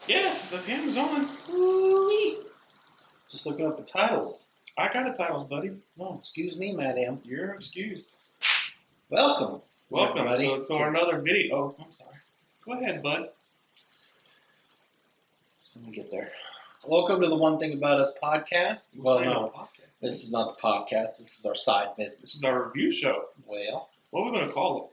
Yes, the camera's on. Woo-wee. Just looking up the titles. I got the titles, buddy. Oh, excuse me, madam. You're excused. Welcome. Welcome everybody. to our another video. Oh, I'm sorry. Go ahead, bud. So let me get there. Welcome to the One Thing About Us podcast. Well, no, this is not the podcast. This is our side business. This is our review show. Well, what are we going to call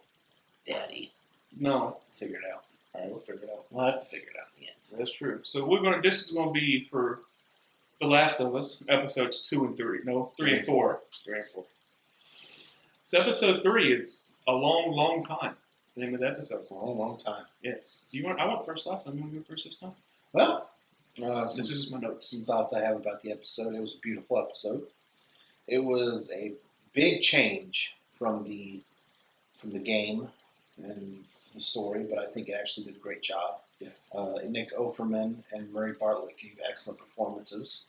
it? Daddy. No. Figure it out. All right, we'll figure it out. We'll have to figure it out in the end. That's true. So this is going to be for The Last of Us, episodes 2 and 3. No, 3 and 4. 3 and 4. So episode 3 is a long, long time. The name of the episode. It's a long, long time. Yes. Do you want? I went first last time. You want to go first this time? Well, this is my notes. Some thoughts I have about the episode. It was a beautiful episode. It was a big change from the game and the story, but I think it actually did a great job. Yes. Nick Offerman and Murray Bartlett gave excellent performances,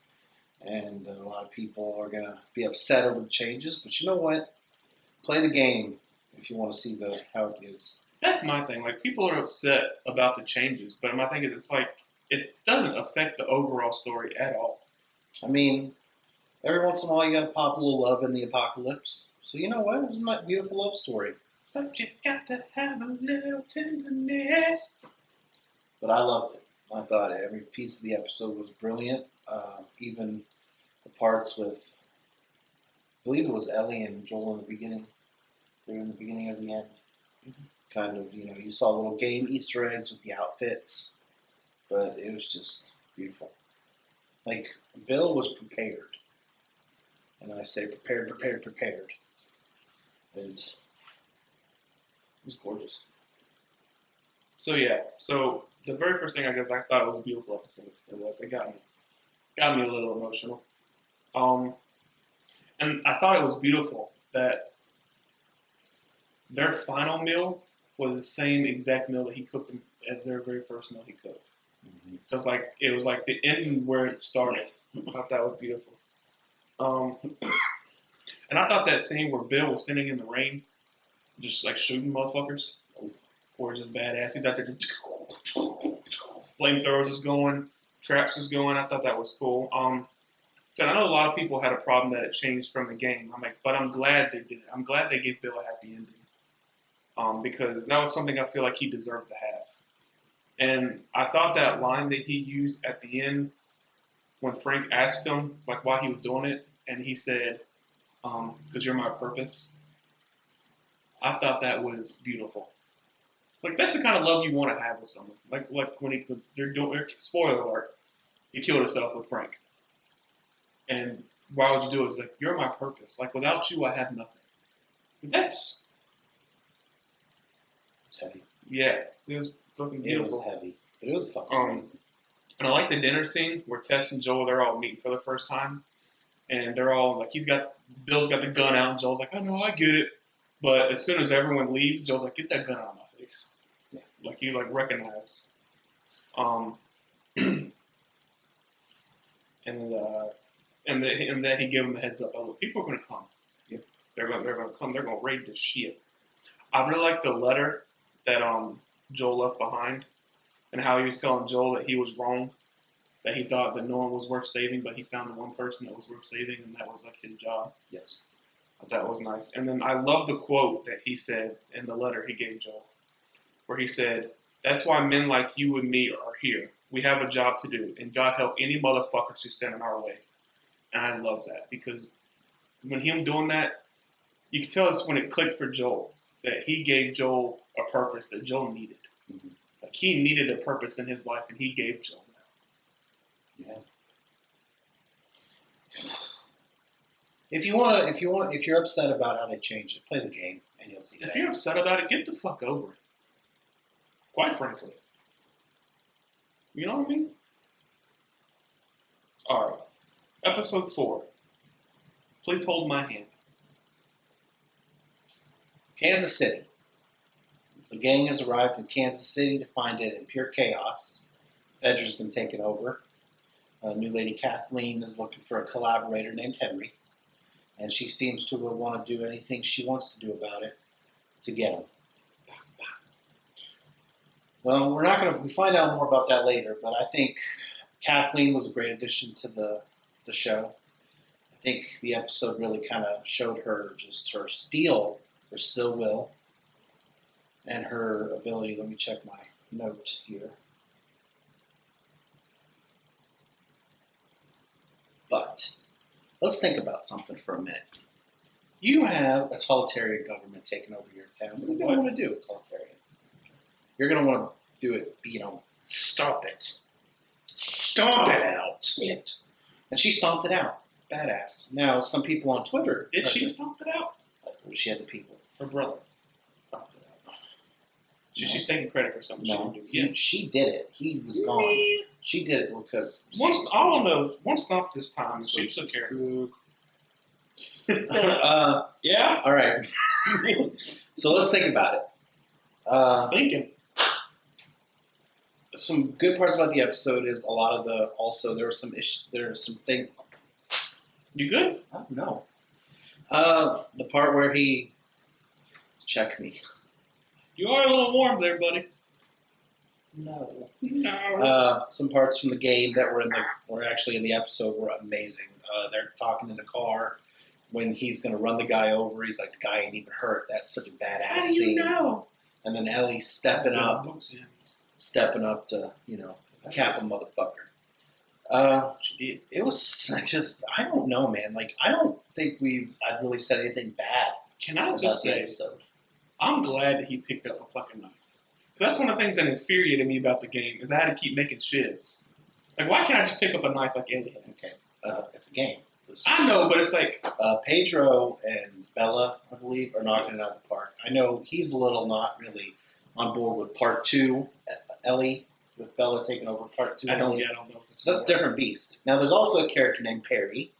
and a lot of people are going to be upset over the changes, but you know what? Play the game if you want to see how it is. That's my thing. Like, people are upset about the changes, but my thing is, it's like, it doesn't affect the overall story at all. I mean, every once in a while you got to pop a little love in the apocalypse. So you know what? It was a beautiful love story. But you got to have a little tenderness. But I loved it. I thought every piece of the episode was brilliant. Even the parts with, I believe it was Ellie and Joel in the beginning. They were in the beginning or the end. Mm-hmm. Kind of, you saw little game Easter eggs with the outfits. But it was just beautiful. Like, Bill was prepared. And I say prepared. And it was gorgeous. So yeah, the very first thing I thought it was a beautiful episode. It got me a little emotional. And I thought it was beautiful that their final meal was the same exact meal that he cooked as their very first meal he cooked. Mm-hmm. So it was like the ending where it started. I thought that was beautiful. And I thought that scene where Bill was sitting in the rain, just like shooting motherfuckers, or just badass. He's out there, flamethrowers is going, traps is going. I thought that was cool. So I know a lot of people had a problem that it changed from the game. But I'm glad they did it. I'm glad they gave Bill a happy ending. Because that was something I feel like he deserved to have. And I thought that line that he used at the end, when Frank asked him like why he was doing it, and he said, "Because you're my purpose." I thought that was beautiful. Like, that's the kind of love you want to have with someone. Like when they're doing, spoiler alert, he killed himself with Frank. And why would you do it? It's like, you're my purpose. Like, without you, I have nothing. It's heavy. Yeah, it was fucking beautiful. It was heavy, but it was fucking amazing. And I like the dinner scene where Tess and Joel, they're all meeting for the first time. And they're all, like, Bill's got the gun out, and Joel's like, I know, I get it. But as soon as everyone leaves, Joel's like, get that gun out of my face. Yeah. Like, you, like, recognize. And that he gave him the heads up. Oh, look, people are going to come. Yep. They're going to come. They're going to raid this shit. I really like the letter that Joel left behind, and how he was telling Joel that he was wrong, that he thought that no one was worth saving, but he found the one person that was worth saving, and that was like his job. Yes. That was nice. And then I love the quote that he said in the letter he gave Joel, where he said, "That's why men like you and me are here. We have a job to do, and God help any motherfuckers who stand in our way." And I love that, because when him doing that, you can tell us when it clicked for Joel, that he gave Joel a purpose that Joel needed. Mm-hmm. Like, he needed a purpose in his life, and he gave Joel that. Yeah. If you're upset about how they changed it, play the game and you'll see that. If you're upset about it, get the fuck over it. Quite frankly. You know what I mean? Alright. Episode 4. Please hold my hand. Kansas City. The gang has arrived in Kansas City to find it in pure chaos. Fedra's been taken over. New lady Kathleen is looking for a collaborator named Henry. And she seems to want to do anything she wants to do about it to get him. Well, we're not going to. We find out more about that later, but I think Kathleen was a great addition to the show. I think the episode really kind of showed her just her still will, and her ability. Let me check my note here. But let's think about something for a minute. You have a totalitarian government taking over your town. What are you going to want to do, totalitarian? You're going to want to do it, stop it. Stomp it out. And she stomped it out. Badass. Now, some people on Twitter. Did she stomp it out? She had the people. Her brother stomped it out. She's taking credit for something No, she didn't do. she did it. He was gone. She did it because. One stomp this time, and she took care of it. Yeah? All right. So let's think about it. Thinking. Some good parts about the episode is a lot of there were some things. You good? Oh, no. The part where he check me. You are a little warm there, buddy. No. No. Some parts from the game that were actually in the episode were amazing. They're talking in the car when he's going to run the guy over. He's like, the guy ain't even hurt. That's such a badass How do you scene. know? And then Ellie stepping up to, cap a motherfucker. She did. It was just, I don't know, man. Like, I don't think I've really said anything bad Can I about just the say, episode. I'm glad that he picked up a fucking knife. Because that's one of the things that infuriated me about the game, is I had to keep making shivs. Like, why can't I just pick up a knife like Ellie has? Okay. It's a game. I know, but it's like... Pedro and Bella, I believe, are knocking it out of the park. I know he's a little not really on board with part 2, Ellie, with Bella taking over part 2. I don't know if it's... That's a different beast. Now, there's also a character named Perry.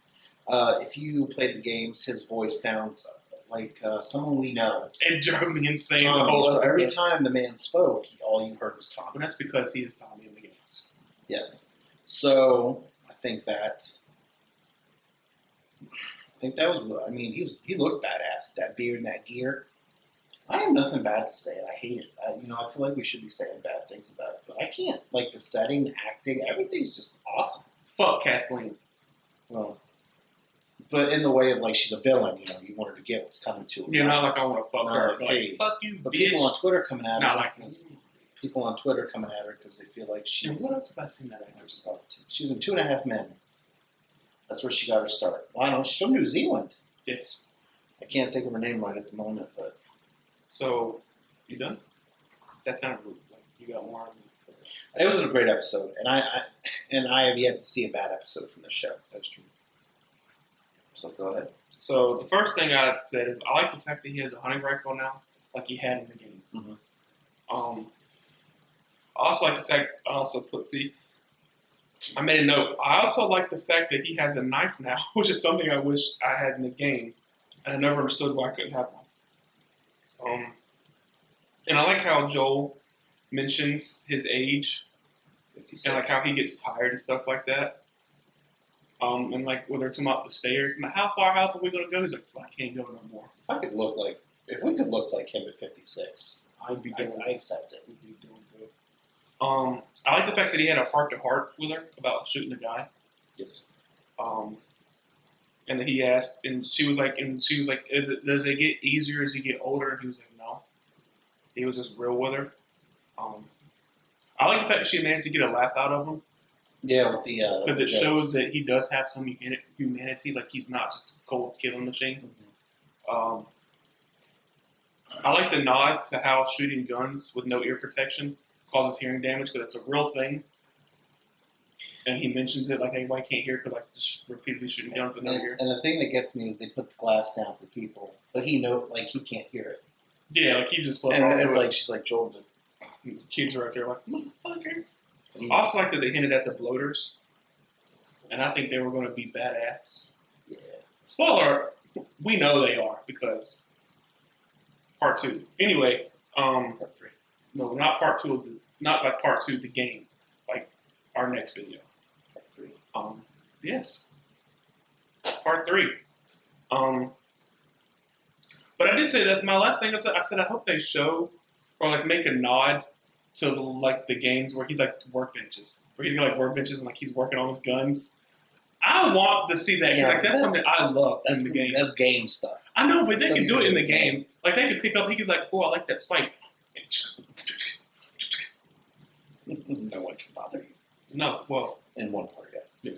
If you played the games, his voice sounds like someone we know. It drove me insane. Tommy. The whole So every episode. time the man spoke, all you heard was Tommy. But that's because he is Tommy in the games. Yes. So I think that was. I mean, he looked badass. That beard and that gear. I have nothing bad to say. I hate it. I feel like we should be saying bad things about it, but I can't. Like the setting, the acting, everything's just awesome. Fuck Kathleen. Well, but in the way of like she's a villain. You want her to get what's coming to her. You're not like I want to fuck No, her. hey, Like, fuck you, But bitch. people on Twitter coming at her. Not like because people on Twitter coming at her because they feel like And she's. what else have I seen that actress about? She was in 2.5 Men. That's where she got her start. Well, I know she's from New Zealand. Yes. I can't think of her name right at the moment, but So, you done? That sounded rude. Like, you got more. it was a great episode, and I have yet to see a bad episode from this show. That's true. So go ahead. So the first thing I said is I like the fact that he has a hunting rifle now, like he had in the game. Mhm. I also like the fact I made a note. I also like the fact that he has a knife now, which is something I wish I had in the game, and I never understood why I couldn't have one. And I like how Joel mentions his age 56. and like how he gets tired and stuff like that. And like when they're talking about the stairs, I'm like, how far are we gonna go? He's like, I can't go no more. If we could look like him at 56, I'd be doing. I accept it. We'd be doing good. I like the fact that he had a heart-to-heart with her about shooting the guy. Yes. And that he asked, and she was like, does it get easier as you get older? And he was like, no. He was just real with her. I like the fact that she managed to get a laugh out of him. Yeah, with the Because it jokes. shows that he does have some humanity, like he's not just a cold killing machine. Mhm. I like the nod to how shooting guns with no ear protection causes hearing damage, because that's a real thing. And he mentions it like, hey, why can't hear? Because like just repeatedly shooting guns with no ear. And the thing that gets me is they put the glass down for people, but he he can't hear it. Yeah, like he just And it's like she's like Joel. the kids are out there like, motherfucker. Mm-hmm. I also like that they hinted at the bloaters, and I think they were going to be badass. Yeah. Spoiler, we know they are because part 2. Anyway, Part 3. no, not part 2 of not like part 2 of the game, like our next video. Part 3. Yes, part 3. But I did say that my last thing I said I hope they show or like make a nod to like the games where he's like workbenches, where he's got like workbenches and like he's working on his guns. I want to see that. 'Cause, Yeah, like that's something I love in the game. That's game stuff. I know, but they That's can do it in the game. game. Like they could pick up. He could like, oh, I like that sight. No one can bother you. No, well, In one part, yeah.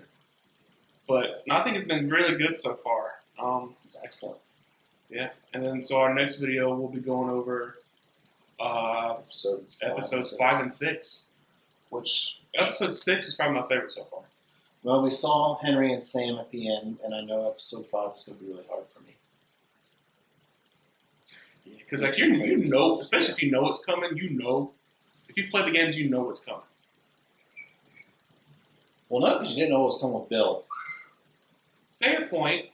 but no, I think it's been really good so far. It's excellent. Yeah, and then so our next video we'll be going over episodes 5 and 6, which episode 6 is probably my favorite so far. Well, we saw Henry and Sam at the end, and I know episode 5 is going to be really hard for me. Because like you know, especially if you know what's coming, you know. If you play the games, you know what's coming. Well, no, because you didn't know what was coming with Bill. Fair point.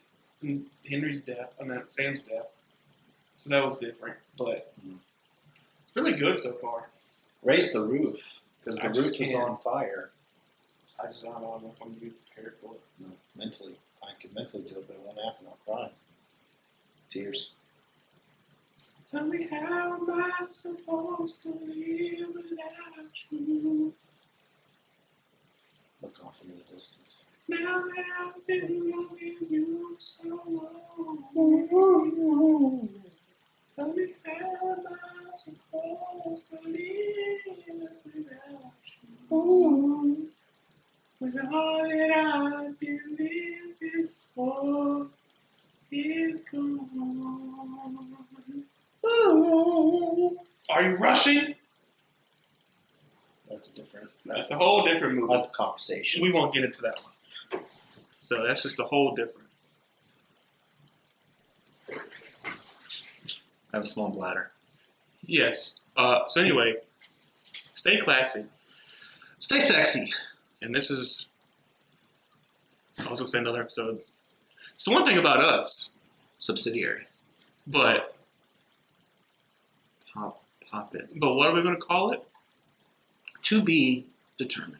And Henry's death, I mean Sam's death, so that was different. But it's really good so far. Raise the roof, because the I roof just was can't. on fire. I just don't know if I'm gonna be prepared for it. No, mentally. I could mentally do it, but it won't happen. I'll cry. Tears. Tell me how am I supposed to live without you? Look off into the distance. Now that I've been loving you so long. Tell me how am I supposed to live without you? When all that I've been living for is gone. Are you rushing? That's a different. That's a whole different movie. That's a conversation. We won't get into that one. So that's just a whole different. I have a small bladder. Yes. So anyway, stay classy. Stay sexy. And this is, I was going to say another episode. So one thing about us, Subsidiary. but Pop it. but what are we going to call it? To be determined.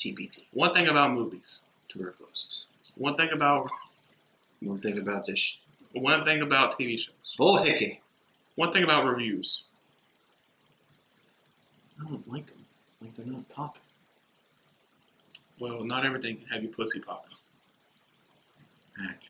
TBD. One thing about movies. Tuberculosis. One thing about One thing about this. one thing about TV shows. Bull hickey. One thing about reviews. I don't like them. Like they're not popping. Well, not everything can have you pussy popping. Accurate.